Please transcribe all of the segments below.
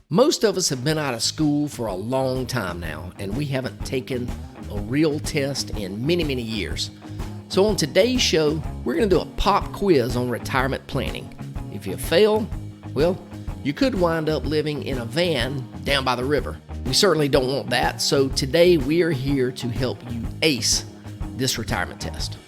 Most of us have been out of school for a long time now, and we haven't taken a real test in many, many years. So on today's show, we're going to do a pop quiz on retirement planning. If you fail, well, you could wind up living in a van down by the river. We certainly don't want that, so today we are here to help you ace this retirement test.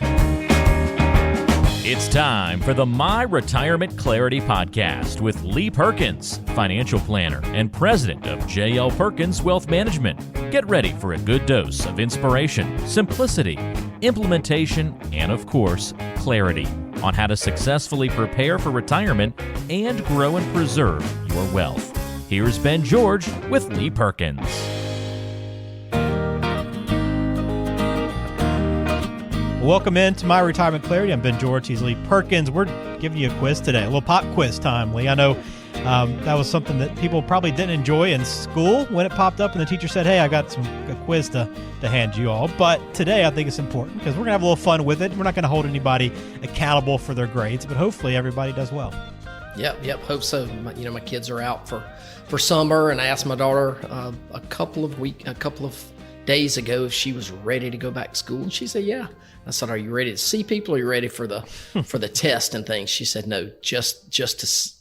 It's time for the My Retirement Clarity Podcast with Lee Perkins, financial planner and president of J.L. Perkins Wealth Management. Get ready for a good dose of inspiration, simplicity, implementation, and of course, clarity on how to successfully prepare for retirement and grow and preserve your wealth. Here's Ben George with Lee Perkins. Welcome into My Retirement Clarity. I'm Ben George. He's Lee Perkins. We're giving you a quiz today, a little pop quiz time, Lee. I know that was something that people probably didn't enjoy in school when it popped up and the teacher said, hey, I got a quiz to hand you all. But today I think it's important because we're going to have a little fun with it. We're not going to hold anybody accountable for their grades, but hopefully everybody does well. Yep. Hope so. My kids are out for summer, and I asked my daughter a couple of days ago if she was ready to go back to school, and she said, yeah. I said, are you ready to see people, or are you ready for the test and things? She said, no, just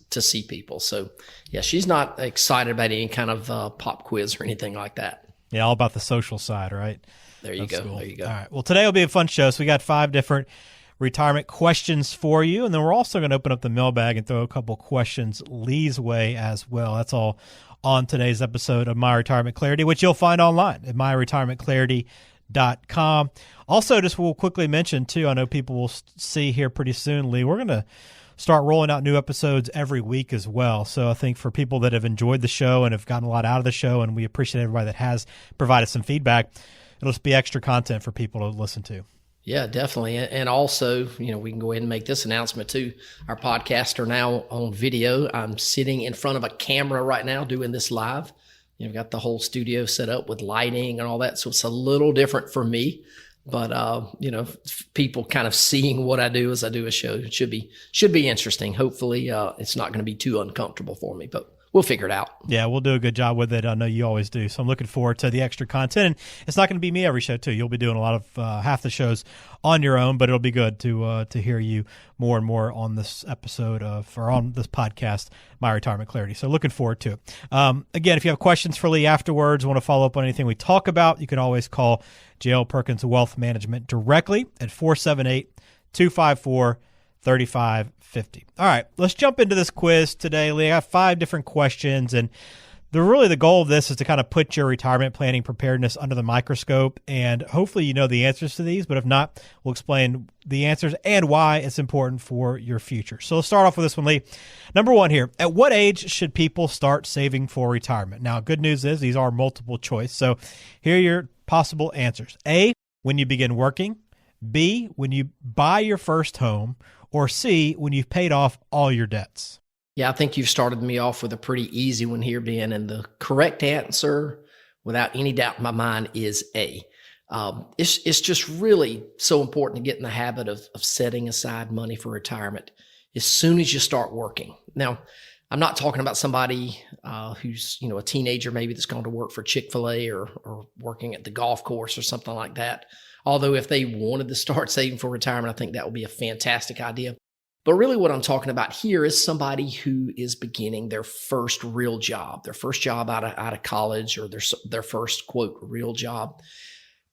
to see people. So yeah, she's not excited about any kind of pop quiz or anything like that. Yeah, all about the social side, right? There you go. All right. Well, today will be a fun show. So we got 5 different retirement questions for you, and then we're also going to open up the mailbag and throw a couple questions Lee's way as well. That's all on today's episode of My Retirement Clarity, which you'll find online at myretirementclarity.com. Also, just we'll quickly mention too, I know people will see here pretty soon, Lee, we're going to start rolling out new episodes every week as well. So I think for people that have enjoyed the show and have gotten a lot out of the show, and we appreciate everybody that has provided some feedback, it'll just be extra content for people to listen to. Yeah, definitely. And also, we can go ahead and make this announcement too. Our podcasts are now on video. I'm sitting in front of a camera right now doing this live. We've got the whole studio set up with lighting and all that. So it's a little different for me. But, people kind of seeing what I do as I do a show, it should be interesting. Hopefully, it's not going to be too uncomfortable for me, but we'll figure it out. Yeah, we'll do a good job with it. I know you always do. So I'm looking forward to the extra content. And it's not going to be me every show, too. You'll be doing a lot of half the shows on your own, but it'll be good to hear you more and more on this episode or on this podcast, My Retirement Clarity. So looking forward to it. Again, if you have questions for Lee afterwards, want to follow up on anything we talk about, you can always call J.L. Perkins Wealth Management directly at 478-254-3550. All right, let's jump into this quiz today, Lee. I got 5 different questions, and the goal of this is to kind of put your retirement planning preparedness under the microscope, and hopefully you know the answers to these, but if not, we'll explain the answers and why it's important for your future. So let's start off with this one, Lee. Number 1 here, at what age should people start saving for retirement? Now, good news is these are multiple choice, so here are your possible answers. A, when you begin working. B, when you buy your first home. Or C, when you've paid off all your debts. Yeah, I think you've started me off with a pretty easy one here, Ben. And the correct answer, without any doubt in my mind, is A. It's just really so important to get in the habit of setting aside money for retirement as soon as you start working. Now, I'm not talking about somebody who's a teenager maybe that's going to work for Chick-fil-A or working at the golf course or something like that. Although if they wanted to start saving for retirement, I think that would be a fantastic idea. But really what I'm talking about here is somebody who is beginning their first real job, their first job out of college, or their first, quote, real job.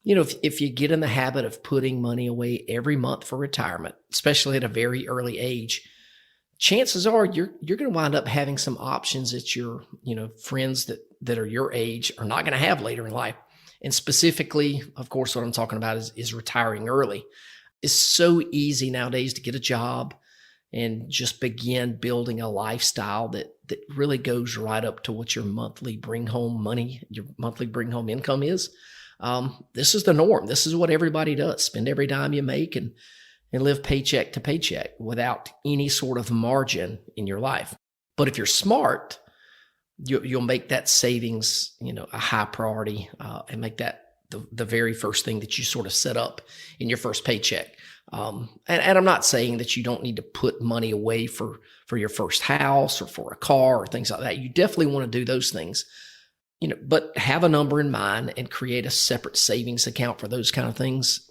If you get in the habit of putting money away every month for retirement, especially at a very early age, chances are you're going to wind up having some options that your friends that are your age are not going to have later in life. And specifically, of course, what I'm talking about is retiring early. It's so easy nowadays to get a job and just begin building a lifestyle that really goes right up to what your monthly bring home income is. This is the norm. This is what everybody does. Spend every dime you make and live paycheck to paycheck without any sort of margin in your life. But if you're smart, you'll make that savings, a high priority, and make that the very first thing that you sort of set up in your first paycheck. And I'm not saying that you don't need to put money away for your first house or for a car or things like that. You definitely want to do those things, but have a number in mind and create a separate savings account for those kind of things.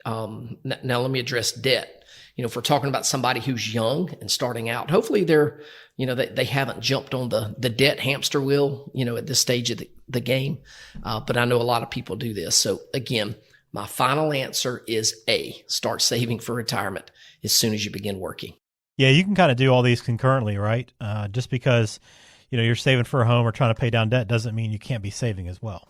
Now let me address debt. If we're talking about somebody who's young and starting out, hopefully they're, they haven't jumped on the debt hamster wheel, at this stage of the game. But I know a lot of people do this. So again, my final answer is A, start saving for retirement as soon as you begin working. Yeah, you can kind of do all these concurrently, right? Just because, you're saving for a home or trying to pay down debt doesn't mean you can't be saving as well.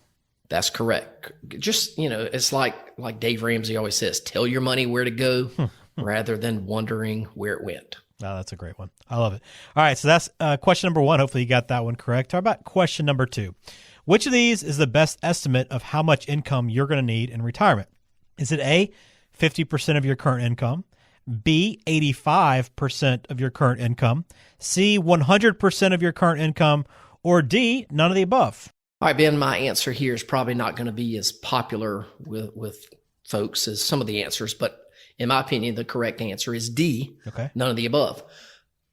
That's correct. Just, it's like Dave Ramsey always says, tell your money where to go rather than wondering where it went. Oh, that's a great one. I love it. All right, so that's question number one. Hopefully you got that one correct. How about question number two? Which of these is the best estimate of how much income you're going to need in retirement? Is it A, 50% of your current income, B, 85% of your current income, C, 100% of your current income, or D, none of the above? All right, Ben, my answer here is probably not going to be as popular with folks as some of the answers, but in my opinion, the correct answer is D, okay, none of the above.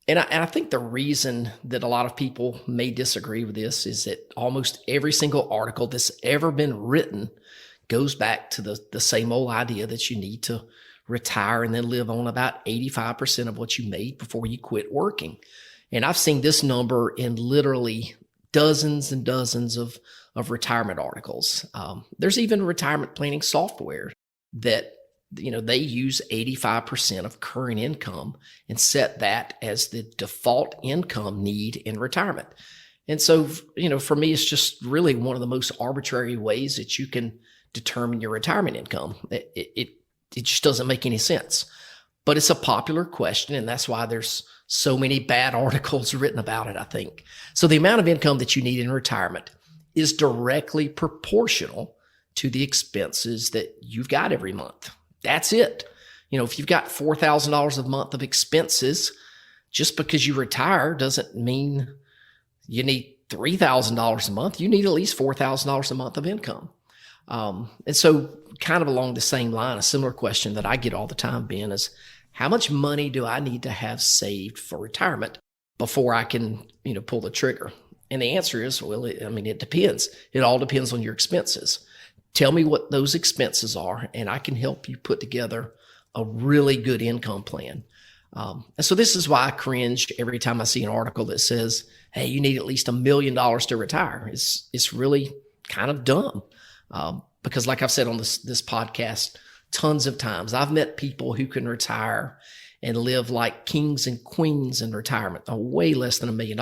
And I think the reason that a lot of people may disagree with this is that almost every single article that's ever been written goes back to the same old idea that you need to retire and then live on about 85% of what you made before you quit working. And I've seen this number in literally dozens and dozens of retirement articles. There's even retirement planning software that they use 85% of current income and set that as the default income need in retirement. And so, for me, it's just really one of the most arbitrary ways that you can determine your retirement income. It just doesn't make any sense, but it's a popular question. And that's why there's so many bad articles written about it, I think. So the amount of income that you need in retirement is directly proportional to the expenses that you've got every month. That's it. If you've got $4,000 a month of expenses, just because you retire doesn't mean you need $3,000 a month. You need at least $4,000 a month of income. And so kind of along the same line, a similar question that I get all the time, Ben, is how much money do I need to have saved for retirement before I can, pull the trigger? And the answer is, well, it depends. It all depends on your expenses. Tell me what those expenses are, and I can help you put together a really good income plan. And so this is why I cringe every time I see an article that says, hey, you need at least $1 million to retire. It's really kind of dumb. Because like I've said on this podcast tons of times, I've met people who can retire and live like kings and queens in retirement, way less than $1 million.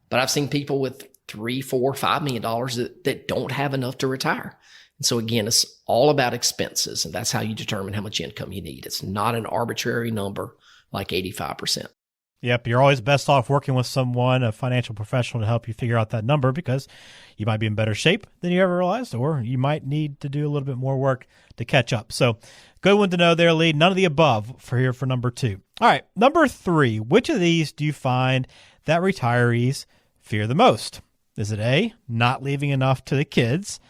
But I've seen people with $3, $4, $5 million that don't have enough to retire. And so again, it's all about expenses, and that's how you determine how much income you need. It's not an arbitrary number like 85%. Yep, you're always best off working with someone, a financial professional, to help you figure out that number, because you might be in better shape than you ever realized, or you might need to do a little bit more work to catch up. So good one to know there, Lee. None of the above for number two. All right, number three, which of these do you find that retirees fear the most? Is it A, not leaving enough to the kids,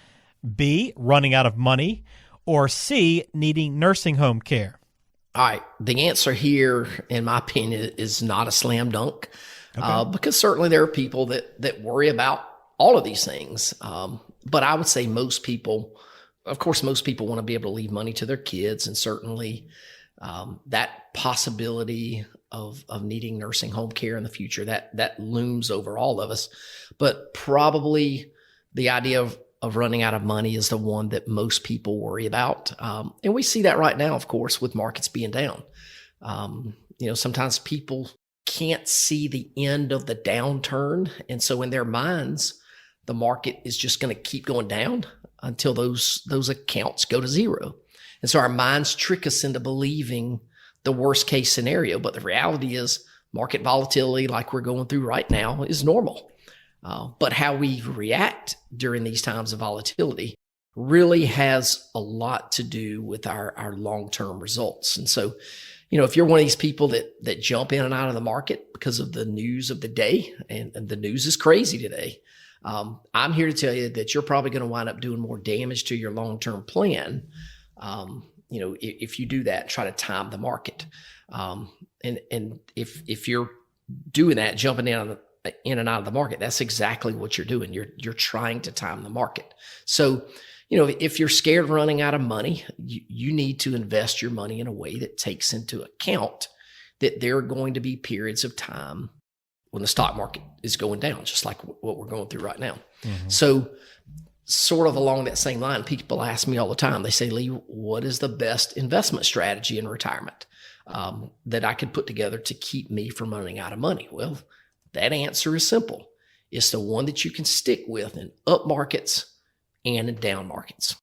B, running out of money, or C, needing nursing home care? All right. The answer here, in my opinion, is not a slam dunk, because certainly there are people that worry about all of these things. But I would say most people want to be able to leave money to their kids, and certainly that possibility of needing nursing home care in the future, that looms over all of us. But probably the idea of running out of money is the one that most people worry about. And we see that right now, of course, with markets being down. Sometimes people can't see the end of the downturn. And so in their minds, the market is just going to keep going down until those accounts go to zero. And so our minds trick us into believing the worst case scenario. But the reality is market volatility, like we're going through right now, is normal. But how we react during these times of volatility really has a lot to do with our long-term results. And so, if you're one of these people that jump in and out of the market because of the news of the day, and the news is crazy today, I'm here to tell you that you're probably going to wind up doing more damage to your long-term plan, if you do that, try to time the market. And if you're doing that, jumping in and out of the market, that's exactly what you're doing. You're trying to time the market. So, if you're scared of running out of money, you need to invest your money in a way that takes into account that there are going to be periods of time when the stock market is going down, just like what we're going through right now. Mm-hmm. So sort of along that same line, people ask me all the time, they say, Lee, what is the best investment strategy in retirement that I could put together to keep me from running out of money? Well, that answer is simple. It's the one that you can stick with in up markets and in down markets.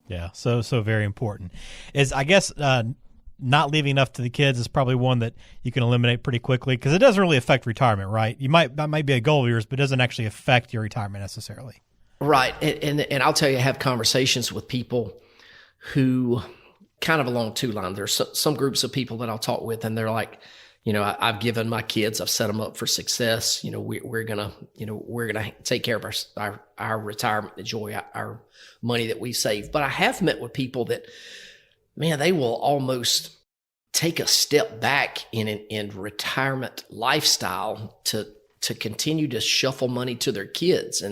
Yeah, so very important. Is, I guess, not leaving enough to the kids is probably one that you can eliminate pretty quickly, because it doesn't really affect retirement, right? That might be a goal of yours, but it doesn't actually affect your retirement necessarily. Right. And I'll tell you, I have conversations with people who kind of along two lines. There's some groups of people that I'll talk with, and they're like, I've given my kids, I've set them up for success. We're gonna take care of our retirement, enjoy our money that we save. But I have met with people that, man, they will almost take a step back in retirement lifestyle to continue to shuffle money to their kids,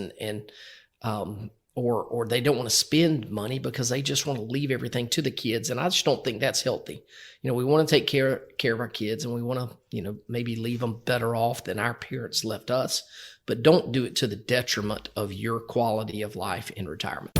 or they don't want to spend money because they just want to leave everything to the kids. And I just don't think that's healthy. We want to take care of our kids, and we want to, maybe leave them better off than our parents left us, but don't do it to the detriment of your quality of life in retirement.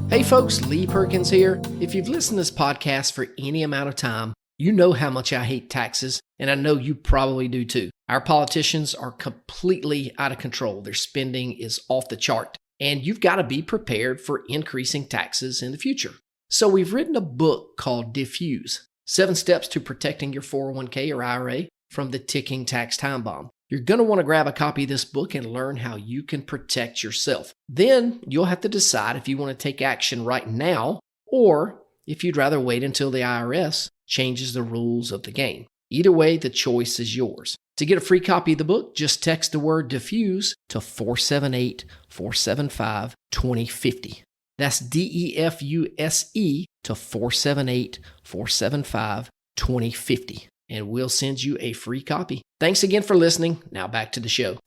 Hey folks, Lee Perkins here. If you've listened to this podcast for any amount of time, you know how much I hate taxes, and I know you probably do too. Our politicians are completely out of control. Their spending is off the chart, and you've got to be prepared for increasing taxes in the future. So we've written a book called Diffuse, 7 Steps to Protecting Your 401k or IRA from the Ticking Tax Time Bomb. You're going to want to grab a copy of this book and learn how you can protect yourself. Then you'll have to decide if you want to take action right now, or if you'd rather wait until the IRS changes the rules of the game. Either way, the choice is yours. To get a free copy of the book, just text the word diffuse to 478-475-2050. That's DEFUSE to 478-475-2050. And we'll send you a free copy. Thanks again for listening. Now back to the show.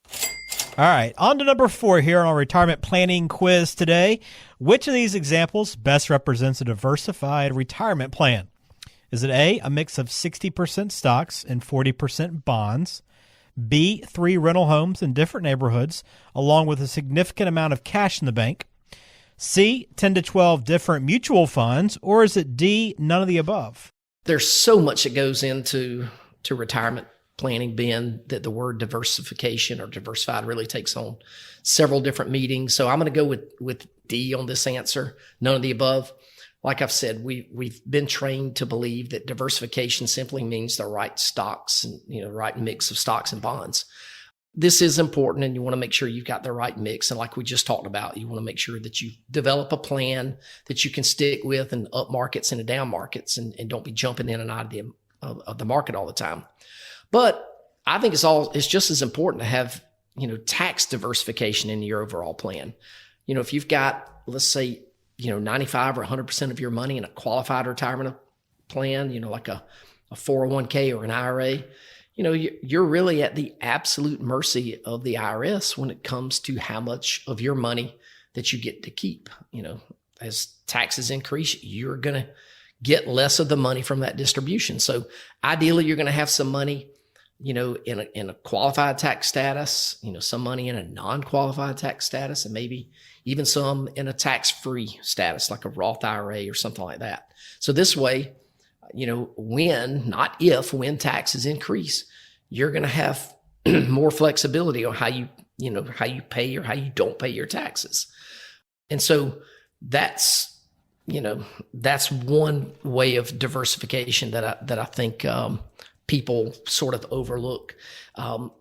All right, on to number 4 here on our retirement planning quiz today. Which of these examples best represents a diversified retirement plan? Is it A, a mix of 60% stocks and 40% bonds, B, 3 rental homes in different neighborhoods, along with a significant amount of cash in the bank, C, 10 to 12 different mutual funds, or is it D, none of the above? There's so much that goes into retirement planning, Ben, that the word diversification or diversified really takes on several different meanings. So I'm going to go with D on this answer, none of the above. Like I've said, we've been trained to believe that diversification simply means the right stocks and right mix of stocks and bonds. This is important, and you want to make sure you've got the right mix. And like we just talked about, you want to make sure that you develop a plan that you can stick with in up markets and in down markets, and don't be jumping in and out of the market all the time. But I think it's just as important to have tax diversification in your overall plan. If you've got, let's say, 95 or 100% of your money in a qualified retirement plan, like a 401k or an IRA, you're really at the absolute mercy of the IRS when it comes to how much of your money that you get to keep. As taxes increase, you're going to get less of the money from that distribution. So ideally, you're going to have some money, in a qualified tax status, some money in a non-qualified tax status, and maybe even some in a tax-free status, like a Roth IRA or something like that. So this way, when, not if, when taxes increase, you're going to have more flexibility on how you pay or how you don't pay your taxes. And so that's one way of diversification that I think people sort of overlook. I'll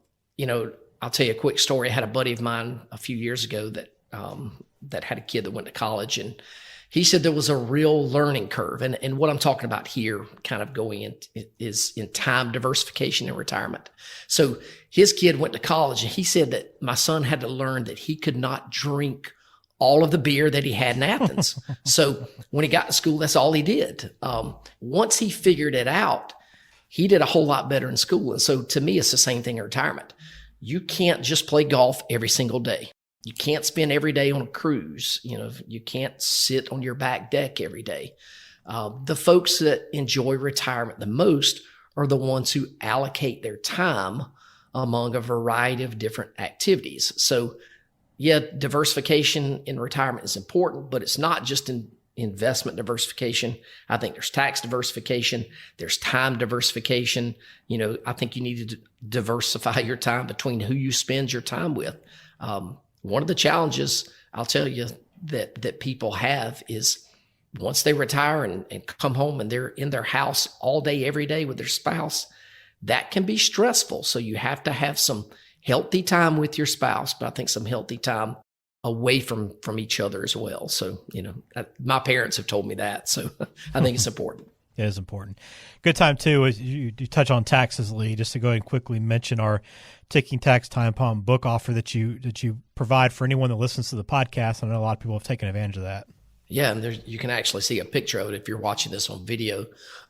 tell you a quick story. I had a buddy of mine a few years ago that had a kid that went to college, and he said there was a real learning curve. And what I'm talking about here, kind of going in, is in time diversification and retirement. So his kid went to college, and he said that my son had to learn that he could not drink all of the beer that he had in Athens. So when he got to school, that's all he did. Once he figured it out, he did a whole lot better in school. And so to me, it's the same thing in retirement. You can't just play golf every single day. You can't spend every day on a cruise. You can't sit on your back deck every day. The folks that enjoy retirement the most are the ones who allocate their time among a variety of different activities. So yeah, diversification in retirement is important, but it's not just in investment diversification. I think there's tax diversification. There's time diversification. I think you need to diversify your time between who you spend your time with. One of the challenges I'll tell you that people have is once they retire and come home and they're in their house all day, every day with their spouse, that can be stressful. So you have to have some healthy time with your spouse, but I think some healthy time away from each other as well. So, my parents have told me that. So I think it's important. It is important. Good time too is you touch on taxes, Lee, just to go ahead and quickly mention our Ticking Tax Time Bomb book offer that you provide for anyone that listens to the podcast. I know a lot of people have taken advantage of that. Yeah, and you can actually see a picture of it if you're watching this on video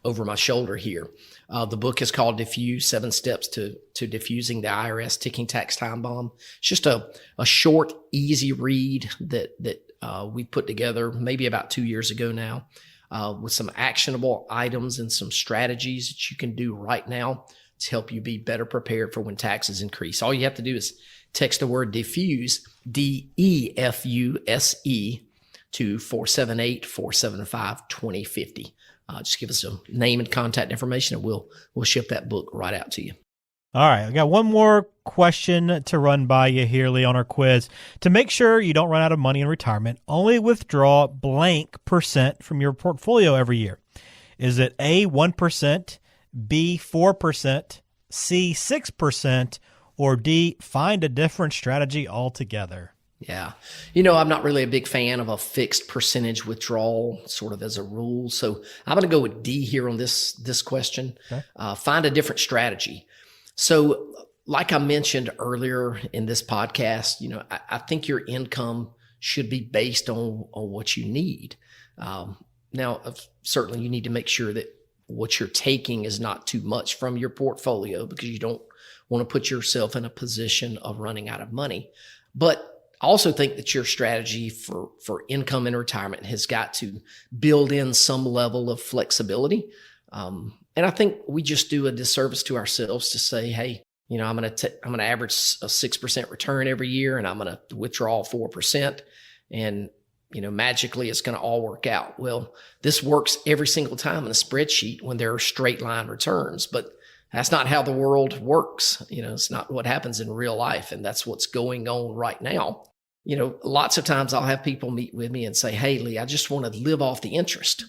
over my shoulder here. The book is called Diffuse, 7 Steps to Diffusing the IRS Ticking Tax Time Bomb. It's just a short, easy read that we put together maybe about 2 years ago now with some actionable items and some strategies that you can do right now to help you be better prepared for when taxes increase. All you have to do is text the word diffuse, DEFUSE, to 478-475-2050. Just give us a name and contact information, and we'll ship that book right out to you. All right. I got one more question to run by you here, Lee, on our quiz. To make sure you don't run out of money in retirement, only withdraw blank % from your portfolio every year. Is it A, 1%, B, 4%, C, 6%, or D, find a different strategy altogether? Yeah. I'm not really a big fan of a fixed percentage withdrawal sort of as a rule. So I'm going to go with D here on this question. Okay. Find a different strategy. So like I mentioned earlier in this podcast, I think your income should be based on what you need. Now, certainly you need to make sure that what you're taking is not too much from your portfolio because you don't want to put yourself in a position of running out of money. But I also think that your strategy for income in retirement has got to build in some level of flexibility. And I think we just do a disservice to ourselves to say, hey, I'm going to average a 6% return every year, and I'm going to withdraw 4%, and magically it's going to all work out. Well, this works every single time in a spreadsheet when there are straight line returns, but that's not how the world works. It's not what happens in real life, and that's what's going on right now. Lots of times I'll have people meet with me and say, hey, Lee, I just want to live off the interest.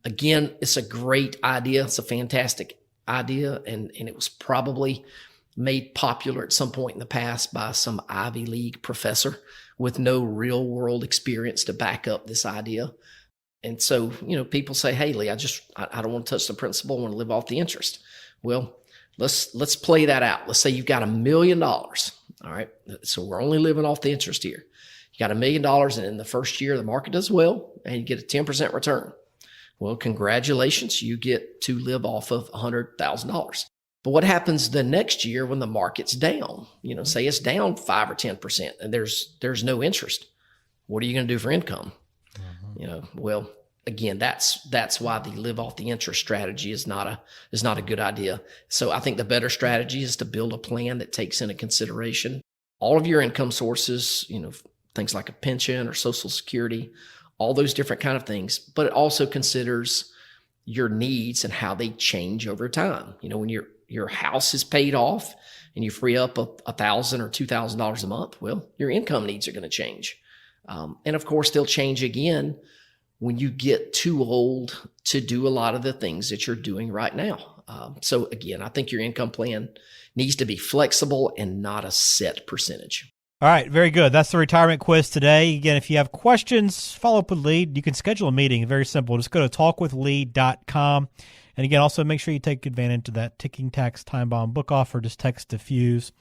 Again, it's a great idea. It's a fantastic idea. And it was probably made popular at some point in the past by some Ivy League professor with no real world experience to back up this idea. And so, people say, hey, Lee, I don't want to touch the principal. I want to live off the interest. Well, let's play that out. Let's say you've got $1 million. All right. So we're only living off the interest here. You got $1 million, and in the first year, the market does well, and you get a 10% return. Well, congratulations. You get to live off of $100,000. But what happens the next year when the market's down? Say it's down 5 or 10%, and there's no interest. What are you going to do for income? Well, again, that's why the live off the interest strategy is not a good idea. So I think the better strategy is to build a plan that takes into consideration all of your income sources, things like a pension or Social Security, all those different kind of things, but it also considers your needs and how they change over time. When your house is paid off and you free up $1,000 or $2,000 a month, well, your income needs are going to change. And of course, they'll change again when you get too old to do a lot of the things that you're doing right now. So again, I think your income plan needs to be flexible and not a set percentage. All right, very good. That's the retirement quiz today. Again, if you have questions, follow up with Lee. You can schedule a meeting. Very simple. Just go to talkwithlee.com. And again, also make sure you take advantage of that Ticking Tax Time Bomb book offer. Just text diffuse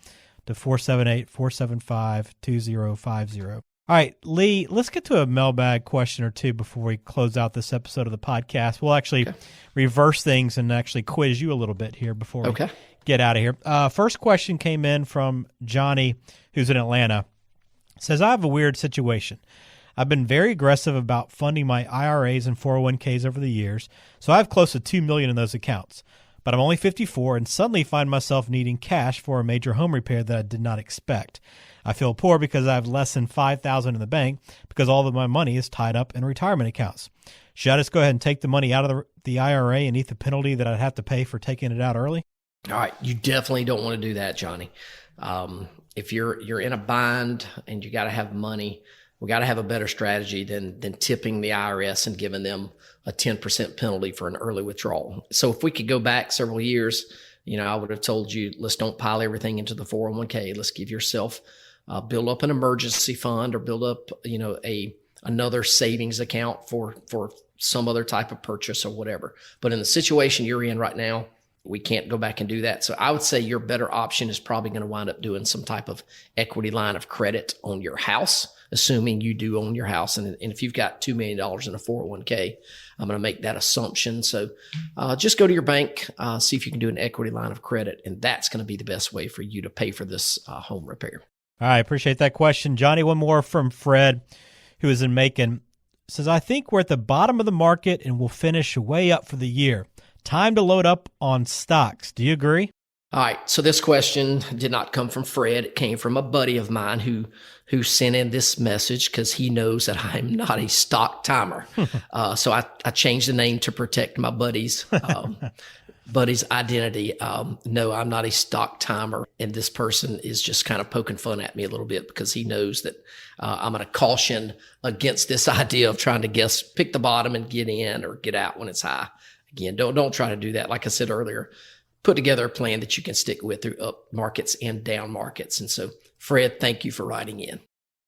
to 478-475-2050. All right, Lee, let's get to a mailbag question or two before we close out this episode of the podcast. We'll actually reverse things and actually quiz you a little bit here before we get out of here. First question came in from Johnny, who's in Atlanta. Says, I have a weird situation. I've been very aggressive about funding my IRAs and 401ks over the years, so I have close to $2 million in those accounts. But I'm only 54 and suddenly find myself needing cash for a major home repair that I did not expect. I feel poor because I have less than $5,000 in the bank because all of my money is tied up in retirement accounts. Should I just go ahead and take the money out of the IRA and eat the penalty that I'd have to pay for taking it out early? All right. You definitely don't want to do that, Johnny. If you're in a bind and you got to have money, we got to have a better strategy than tipping the IRS and giving them a 10% penalty for an early withdrawal. So if we could go back several years, I would have told you, let's don't pile everything into the 401k. Let's give yourself build up an emergency fund or build up, another savings account for some other type of purchase or whatever. But in the situation you're in right now, we can't go back and do that. So I would say your better option is probably going to wind up doing some type of equity line of credit on your house, assuming you do own your house. And if you've got $2 million in a 401k, I'm going to make that assumption. So just go to your bank, see if you can do an equity line of credit. And that's going to be the best way for you to pay for this home repair. All right, appreciate that question. Johnny, one more from Fred, who is in Macon. Says, I think we're at the bottom of the market and we'll finish way up for the year. Time to load up on stocks. Do you agree? All right. So this question did not come from Fred. It came from a buddy of mine who sent in this message because he knows that I'm not a stock timer. So I changed the name to protect my buddy's identity. No, I'm not a stock timer. And this person is just kind of poking fun at me a little bit because he knows that I'm going to caution against this idea of trying to pick the bottom and get in or get out when it's high. Again, don't try to do that. Like I said earlier, put together a plan that you can stick with through up markets and down markets. And so, Fred, thank you for writing in.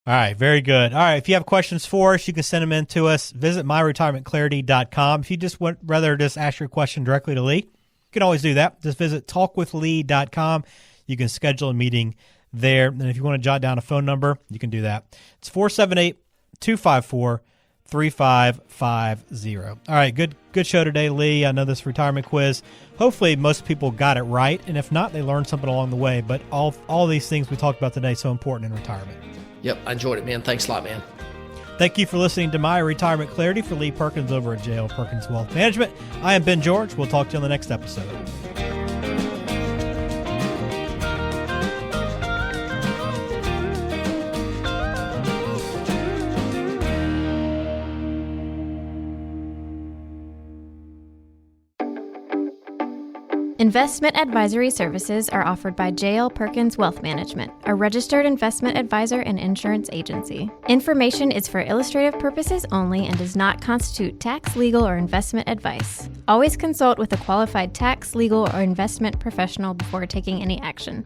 All right, very good. All right, if you have questions for us, you can send them in to us. Visit myretirementclarity.com. If you just want rather just ask your question directly to Lee, you can always do that. Just visit talkwithlee.com. You can schedule a meeting there. And if you want to jot down a phone number, you can do that. It's 478-254-3550. All right, good show today, Lee. I know this retirement quiz, hopefully most people got it right, and if not, they learned something along the way. But all these things we talked about today so important in retirement. Yep, I enjoyed it, man. Thanks a lot, man. Thank you for listening to My Retirement Clarity. For Lee Perkins over at J.L. Perkins Wealth Management, I am Ben George. We'll talk to you on the next episode. Investment advisory services are offered by J.L. Perkins Wealth Management, a registered investment advisor and insurance agency. Information is for illustrative purposes only and does not constitute tax, legal, or investment advice. Always consult with a qualified tax, legal, or investment professional before taking any action.